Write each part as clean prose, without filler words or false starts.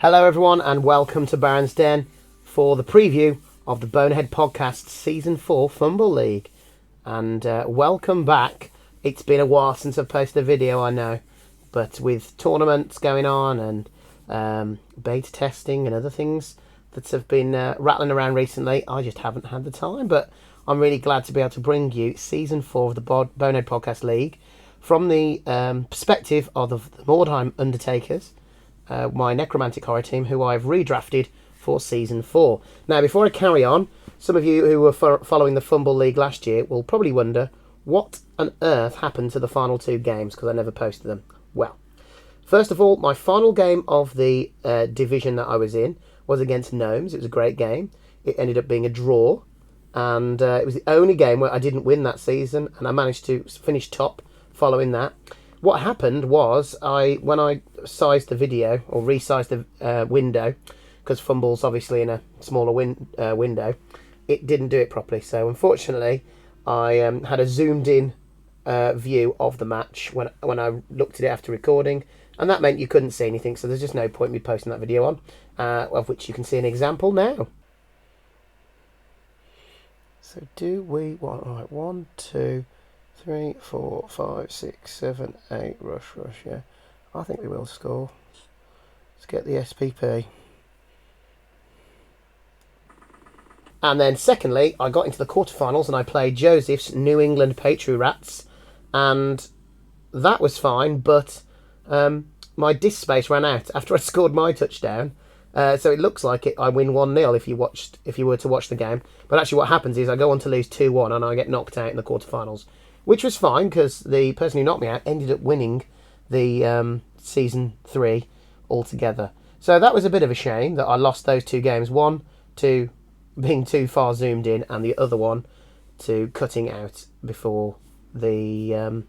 Hello everyone and welcome to Baron's Den for the preview of the Bonehead Podcast Season 4 FUMBBL League. And welcome back. It's been a while since I've posted a video, I know. But with tournaments going on and beta testing and other things that have been rattling around recently, I just haven't had the time. But I'm really glad to be able to bring you Season 4 of the Bonehead Podcast League from the perspective of the Mordheim Undertakers. My Necromantic Horror team, who I've redrafted for Season 4. Now, before I carry on, some of you who were following the FUMBBL League last year will probably wonder what on earth happened to the final two games, because I never posted them. Well, first of all, my final game of the division that I was in was against Gnomes. It was a great game. It ended up being a draw, and it was the only game where I didn't win that season, and I managed to finish top following that. What happened was, when I sized the video, or resized the window, because FUMBBL's obviously in a smaller window, it didn't do it properly. So unfortunately, I had a zoomed in view of the match when I looked at it after recording, and that meant you couldn't see anything, so there's just no point in me posting that video on, of which you can see an example now. So do we want, right, 1, 2... 3, 4, 5, 6, 7, 8, rush, yeah. I think we will score. Let's get the SPP. And then secondly, I got into the quarterfinals and I played Joseph's New England Patriot Rats. And that was fine, but my disk space ran out after I scored my touchdown. So it looks like I win 1-0 if you were to watch the game. But actually what happens is I go on to lose 2-1 and I get knocked out in the quarterfinals. Which was fine, because the person who knocked me out ended up winning the Season 3 altogether. So that was a bit of a shame that I lost those two games. One to being too far zoomed in, and the other one to cutting out before the end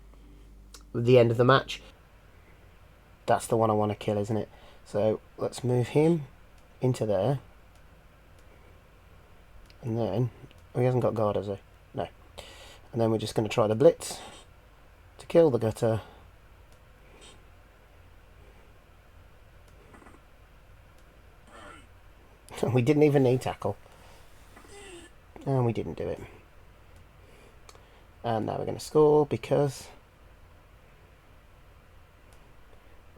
of the match. That's the one I want to kill, isn't it? So let's move him into there. And then... Oh, he hasn't got guard, has he? No. And then we're just going to try the blitz to kill the gutter. We didn't even need tackle. And we didn't do it. And now we're going to score because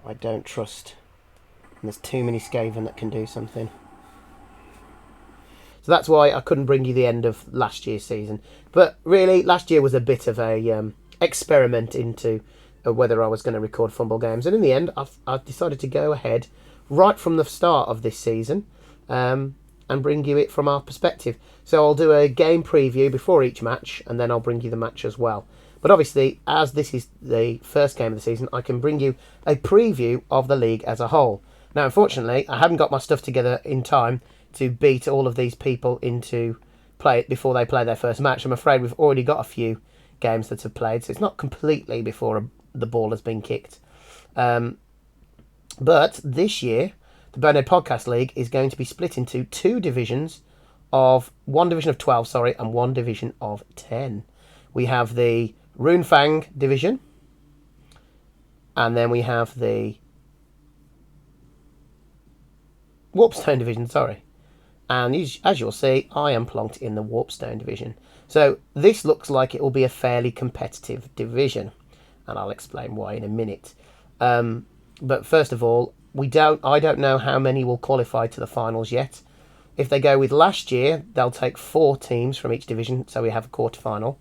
I don't trust. And there's too many Skaven that can do something. So that's why I couldn't bring you the end of last year's season. But really, last year was a bit of a experiment into whether I was going to record FUMBBL games. And in the end, I've decided to go ahead right from the start of this season and bring you it from our perspective. So I'll do a game preview before each match, and then I'll bring you the match as well. But obviously, as this is the first game of the season, I can bring you a preview of the league as a whole. Now, unfortunately, I haven't got my stuff together in time to beat all of these people into play it before they play their first match. I'm afraid we've already got a few games that have played, so it's not completely before the ball has been kicked. But this year, the Bonehead Podcast League is going to be split into one division of 12, and one division of 10. We have the Runefang division, and then we have the Warpstone division, And as you'll see, I am plonked in the Warpstone division. So this looks like it will be a fairly competitive division, and I'll explain why in a minute. But first of all, I don't know how many will qualify to the finals yet. If they go with last year, they'll take 4 teams from each division, so we have a quarter-final.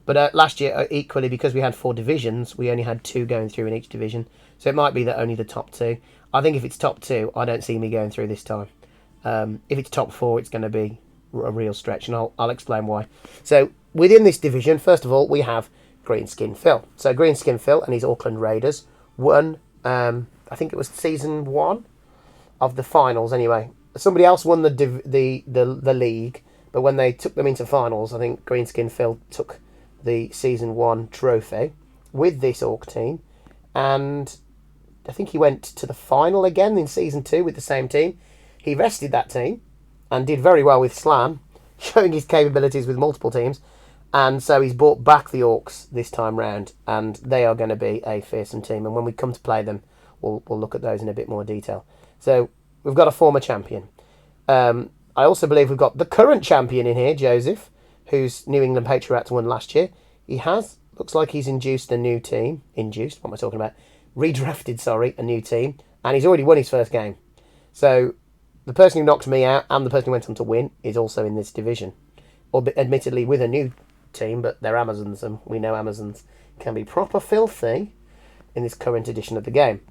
But last year, equally, because we had 4 divisions, we only had 2 going through in each division. So it might be that only the top 2. I think if it's top 2, I don't see me going through this time. If it's top 4, it's going to be a real stretch, and I'll explain why. So within this division, first of all, we have Greenskin Phil. So Greenskin Phil and his Auckland Raiders won, I think it was Season 1 of the finals anyway. Somebody else won the league, but when they took them into finals, I think Greenskin Phil took the Season 1 trophy with this Orc team, and I think he went to the final again in Season 2 with the same team. He rested that team and did very well with Slam, showing his capabilities with multiple teams. And so he's brought back the Orcs this time round, and they are going to be a fearsome team. And when we come to play them, we'll look at those in a bit more detail. So we've got a former champion. I also believe we've got the current champion in here, Joseph, whose New England Patriots won last year. Looks like he's induced a new team. What am I talking about? Redrafted, a new team. And he's already won his first game. So the person who knocked me out and the person who went on to win is also in this division. Admittedly with a new team, but they're Amazons, and we know Amazons can be proper filthy in this current edition of the game.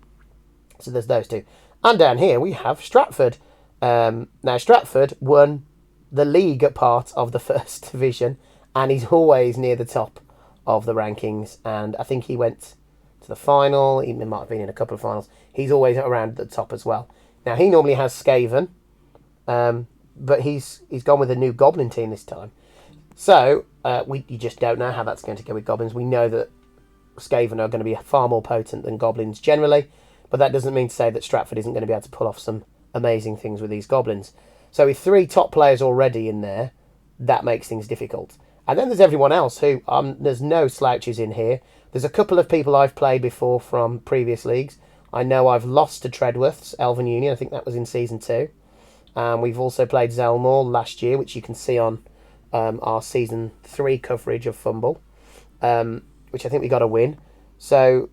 So there's those two. And down here we have Stratford. Now Stratford won the league part of the first division, and he's always near the top of the rankings, and I think he went to the final. He might have been in a couple of finals. He's always around the top as well. Now he normally has Skaven, but he's gone with a new Goblin team this time. So you just don't know how that's going to go with Goblins. We know that Skaven are going to be far more potent than Goblins generally, but that doesn't mean to say that Stratford isn't going to be able to pull off some amazing things with these Goblins. So with 3 top players already in there, that makes things difficult. And then there's everyone else who, there's no slouches in here. There's a couple of people I've played before from previous leagues. I know I've lost to Treadworth's Elven Union. I think that was in Season 2. We've also played Zelmore last year, which you can see on our Season 3 coverage of Fumble, which I think we got a win. So,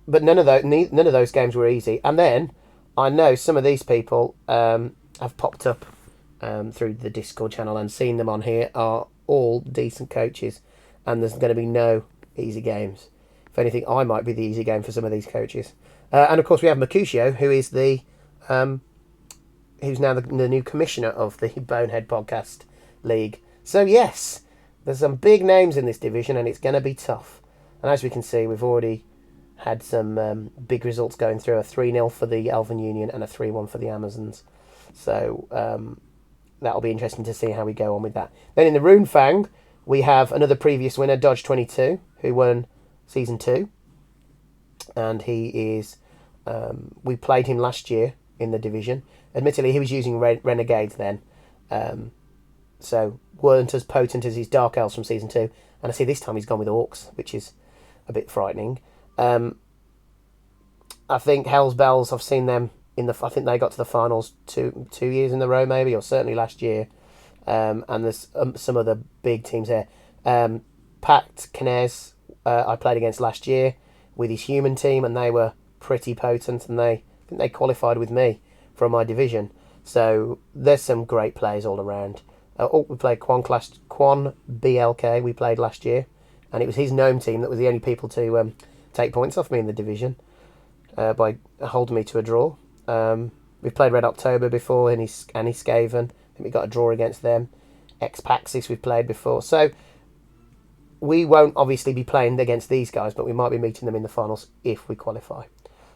but none of those games were easy. And then I know some of these people have popped up through the Discord channel and seen them on here are all decent coaches, and there's going to be no easy games. If anything, I might be the easy game for some of these coaches. And of course, we have Mercutio, who is who's now the new commissioner of the Bonehead Podcast League. So yes, there's some big names in this division, and it's going to be tough. And as we can see, we've already had some big results going through: a 3-0 for the Elven Union and a 3-1 for the Amazons. So that'll be interesting to see how we go on with that. Then in the Rune Fang, we have another previous winner, Dodge 22, who won Season 2. And he is... we played him last year in the division. Admittedly, he was using Renegades then. So weren't as potent as his Dark Elves from Season 2. And I see this time he's gone with Orcs, which is a bit frightening. I think Hell's Bells, I've seen them I think they got to the finals two years in a row, maybe, or certainly last year. And there's some other big teams here. Pact Knez, I played against last year with his human team, and they were pretty potent, and I think they qualified with me from my division. So there's some great players all around. We played Quan BLK. We played last year, and it was his gnome team that was the only people to take points off me in the division by holding me to a draw. We've played Red October before, and he's Skaven. I think we got a draw against them. Ex-Paxis we've played before. So we won't obviously be playing against these guys, but we might be meeting them in the finals if we qualify.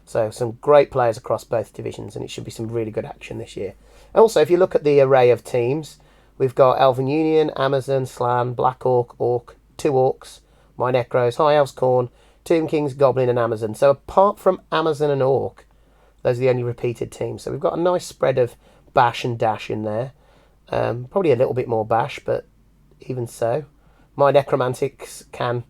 So some great players across both divisions, and it should be some really good action this year. Also, if you look at the array of teams, we've got Elven Union, Amazon, Slan, Black Orc, 2 Orcs, My Necros, High Elves, Khorne, Tomb Kings, Goblin and Amazon. So apart from Amazon and Orc, those are the only repeated teams. So we've got a nice spread of Bash and Dash in there. Probably a little bit more Bash, but even so. My Necromantics can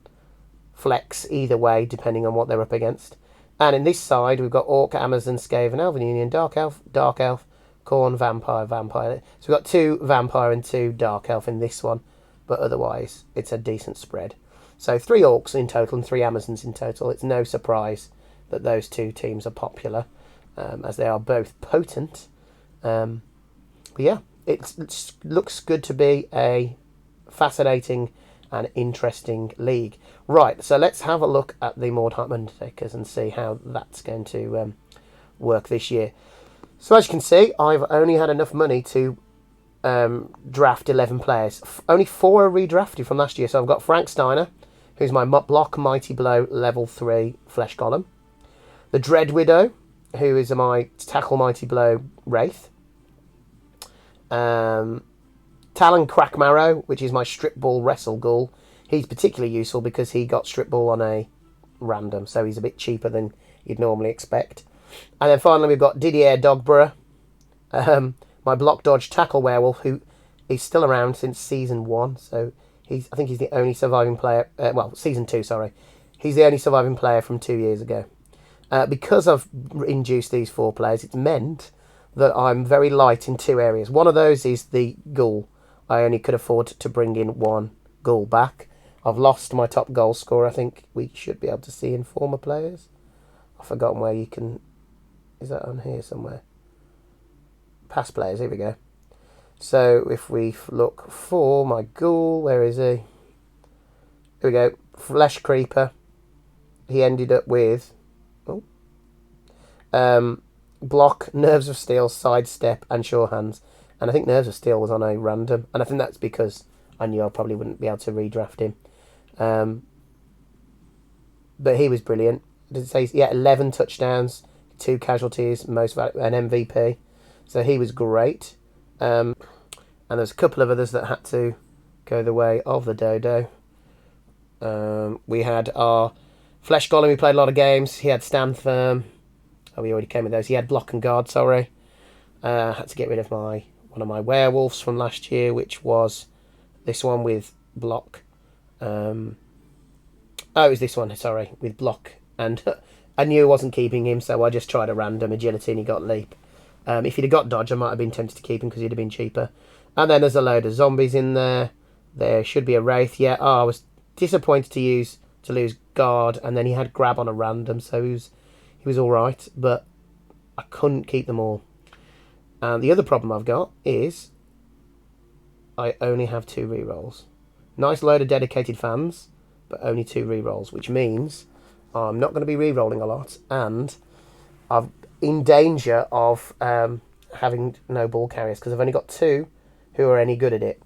flex either way, depending on what they're up against. And in this side, we've got Orc, Amazon, Skaven, Elven Union, Dark Elf, Khorne, Vampire. So we've got 2 Vampire and 2 Dark Elf in this one. But otherwise, it's a decent spread. So 3 Orcs in total and 3 Amazons in total. It's no surprise that those 2 teams are popular, as they are both potent. But yeah, it looks good to be a fascinating and interesting league. Right, so let's have a look at the Mordheim Undertakers and see how that's going to work this year. So as you can see, I've only had enough money to draft 11 players. Only 4 are redrafted from last year. So I've got Frank Steiner, who's my Block Mighty Blow level 3 Flesh Golem. The Dread Widow, who is my Tackle Mighty Blow Wraith. Talon Crackmarrow, which is my Strip Ball Wrestle Ghoul. He's particularly useful because he got Strip Ball on a random, so he's a bit cheaper than you'd normally expect. And then finally we've got Didier Dogborough, my Block Dodge Tackle Werewolf, who is still around since Season 1, so I think he's the only surviving player, Season 2, sorry. He's the only surviving player from 2 years ago. Because I've induced these 4 players, it's meant that I'm very light in 2 areas. One of those is the ghoul. I only could afford to bring in 1 ghoul back. I've lost my top goal scorer. I think we should be able to see informer players. I've forgotten where you can... Is that on here somewhere? Past players, here we go. So if we look for my ghoul, where is he? Here we go. Flesh Creeper. He ended up with... block, Nerves of Steel, Sidestep, and Sure Hands. And I think Nerves of Steel was on a random. And I think that's because I knew I probably wouldn't be able to redraft him. But he was brilliant. Did it say, 11 touchdowns, 2 casualties, an MVP. So he was great. And there's a couple of others that had to go the way of the Dodo. We had our Flesh Golem, who played a lot of games. He had Stand Firm. Oh, we already came with those. He had Block and Guard, sorry. Had to get rid of one of my werewolves from last year, which was this one with Block. It was this one, sorry, with Block. And I knew I wasn't keeping him, so I just tried a random agility and he got Leap. If he'd have got Dodge, I might have been tempted to keep him because he'd have been cheaper. And then there's a load of zombies in there. There should be a Wraith. Yeah, I was disappointed to lose Guard, and then he had Grab on a random, so he was all right, but I couldn't keep them all. And the other problem I've got is I only have 2 rerolls. Nice load of dedicated fans, but only 2 rerolls, which means I'm not going to be rerolling a lot, and I'm in danger of having no ball carriers, because I've only got 2 who are any good at it,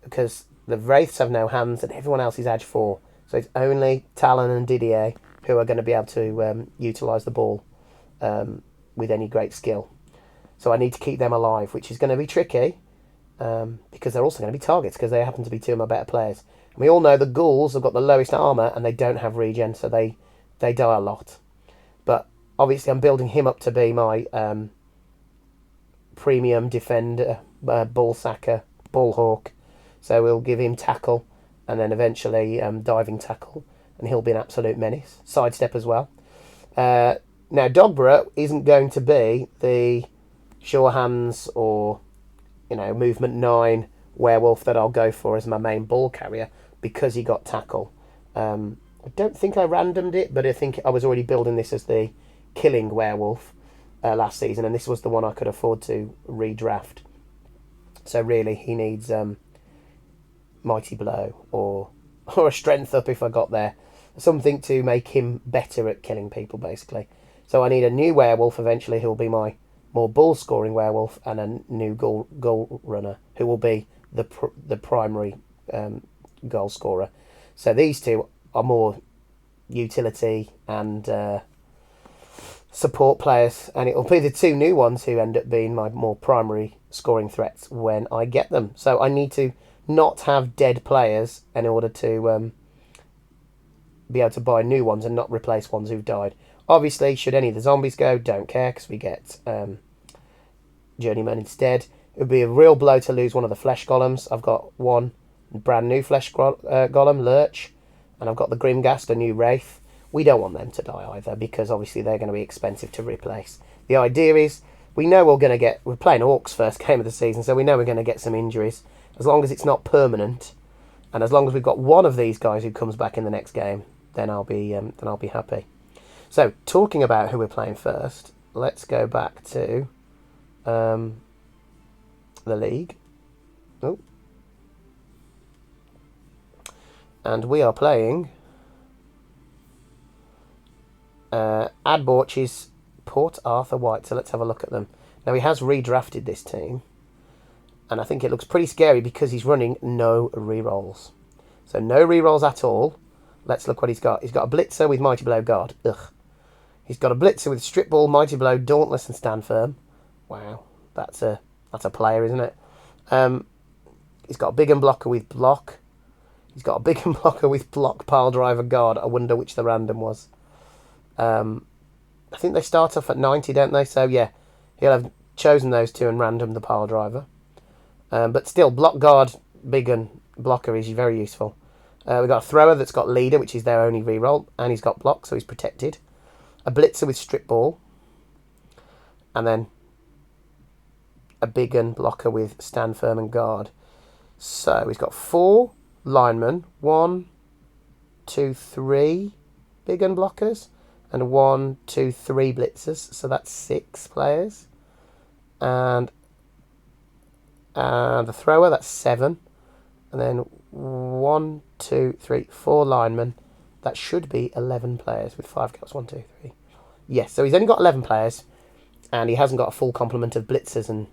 because the Wraiths have no hands and everyone else is Edge 4, so it's only Talon and Didier who are going to be able to utilise the ball with any great skill. So I need to keep them alive, which is going to be tricky, because they're also going to be targets, because they happen to be 2 of my better players. And we all know the ghouls have got the lowest armour and they don't have regen, so they die a lot. But obviously I'm building him up to be my premium defender, ball sacker, ball hawk. So we'll give him tackle, and then eventually diving tackle, and he'll be an absolute menace. Sidestep as well. Now Dogborough isn't going to be the Sure Hands or movement 9 werewolf that I'll go for as my main ball carrier, because he got tackle. I don't think I randomed it, but I think I was already building this as the killing werewolf last season, and this was the one I could afford to redraft. So really he needs Mighty Blow or a strength up if I got there. Something to make him better at killing people, basically. So I need a new werewolf eventually who will be my more ball scoring werewolf, and a new goal runner who will be the primary goal scorer. So these 2 are more utility and support players, and it will be the 2 new ones who end up being my more primary scoring threats when I get them. So I need to not have dead players in order to be able to buy new ones and not replace ones who've died. Obviously, should any of the zombies go, don't care, because we get Journeyman instead. It would be a real blow to lose one of the Flesh Golems. I've got one brand new Flesh Golem, Lurch, and I've got the Grimghast, a new Wraith. We don't want them to die either, because obviously they're going to be expensive to replace. The idea is, we know we're playing Orcs first game of the season, so we know we're going to get some injuries. As long as it's not permanent, and as long as we've got one of these guys who comes back in the next game, then I'll be happy. So, talking about who we're playing first, let's go back to the league. Oh. And we are playing Adborch's Port Arthur Wrights. So let's have a look at them. Now, he has redrafted this team, and I think it looks pretty scary because he's running no rerolls. So no rerolls at all. Let's look what he's got. He's got a Blitzer with Mighty Blow Guard. Ugh. He's got a Blitzer with Strip Ball, Mighty Blow, Dauntless, and Stand Firm. Wow, that's a player, isn't it? He's got a Big and Blocker with Block. He's got a Big and Blocker with Block, Pile Driver, Guard. I wonder which the random was. I think they start off at 90, don't they? So yeah, he'll have chosen those 2 and random the Pile Driver. But still, Block, Guard, Big and Blocker is very useful. We've got a Thrower that's got Leader, which is their only reroll, and he's got Block, so he's protected. A Blitzer with Strip Ball. And then a big gun blocker with stand firm and guard. So he's got 4 linemen, 1, 2, 3 big gun blockers, and 1, 2, 3 blitzers. So that's 6 players. And the thrower, that's 7. And then 1, 2, 3, 4 linemen. That should be 11 players with 5 gaps. 1, 2, 3. Yes, so he's only got 11 players, and he hasn't got a full complement of blitzers and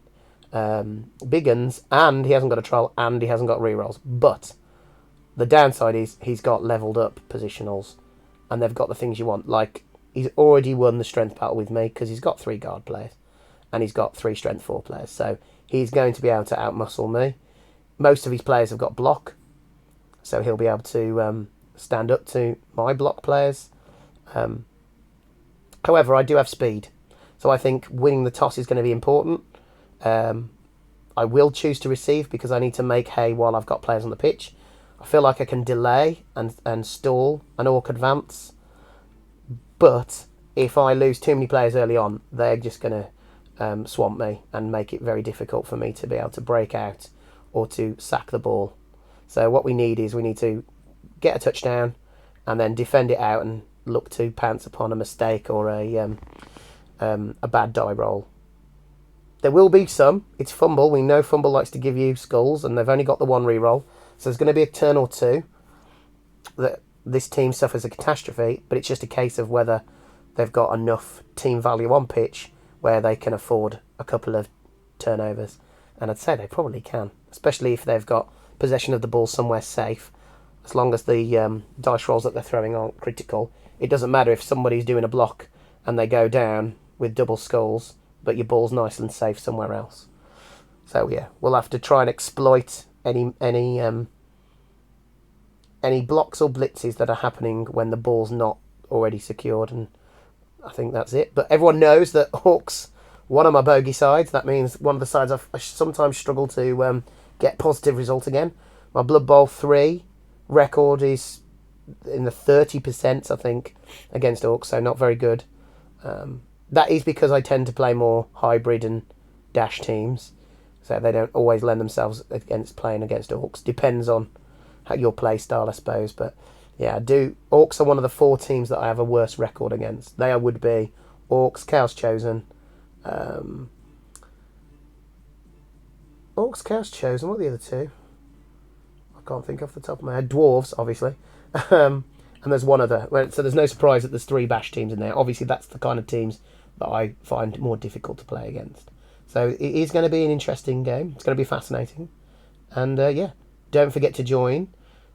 big uns, and he hasn't got a troll, and he hasn't got rerolls. But the downside is he's got leveled up positionals, and they've got the things you want. Like, he's already won the strength battle with me because he's got 3 guard players, and he's got 3 strength 4 players. So he's going to be able to outmuscle me. Most of his players have got block, so he'll be able to stand up to my block players. However, I do have speed, so I think winning the toss is going to be important. I will choose to receive because I need to make hay while I've got players on the pitch. I feel like I can delay and stall an orc advance, but if I lose too many players early on, they're just going to swamp me and make it very difficult for me to be able to break out or to sack the ball. So what we need to get a touchdown and then defend it out and look to pounce upon a mistake or a bad die roll. There will be some. It's FUMBBL. We know FUMBBL likes to give you skulls, and they've only got the 1 reroll. So there's going to be a turn or 2 that this team suffers a catastrophe, but it's just a case of whether they've got enough team value on pitch where they can afford a couple of turnovers. And I'd say they probably can, especially if they've got possession of the ball somewhere safe. As long as the dice rolls that they're throwing aren't critical. It doesn't matter if somebody's doing a block and they go down with double skulls, but your ball's nice and safe somewhere else. So yeah, we'll have to try and exploit any blocks or blitzes that are happening when the ball's not already secured, and I think that's it. But everyone knows that Orcs, one of my bogey sides. That means one of the sides I sometimes struggle to get positive result again. My Blood Bowl 3 record is in the 30%, I think, against Orcs, so not very good. That is because I tend to play more hybrid and dash teams, so they don't always lend themselves against playing against Orcs. Depends on how your play style, I suppose. But yeah, Orcs are one of the 4 teams that I have a worse record against. They would be Orcs, Chaos Chosen, Orcs, Chaos Chosen. What are the other 2? I can't think off the top of my head. Dwarves, obviously. And there's one other. So there's no surprise that there's 3 bash teams in there. Obviously, that's the kind of teams that I find more difficult to play against. So it is going to be an interesting game. It's going to be fascinating. And yeah, don't forget to join.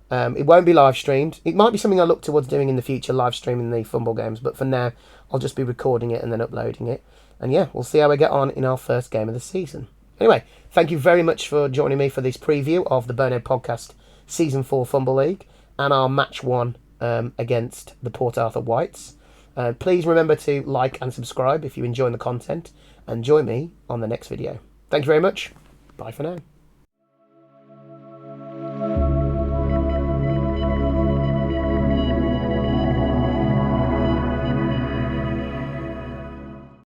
It won't be live streamed. It might be something I look towards doing in the future, live streaming the FUMBBL games. But for now, I'll just be recording it and then uploading it. And yeah, we'll see how we get on in our first game of the season. Anyway, thank you very much for joining me for this preview of the Bonehead Podcast Season 4 FUMBBL League and our Match 1 against the Port Arthur Wrights. Please remember to like and subscribe if you enjoy the content, and join me on the next video. Thank you very much. Bye for now.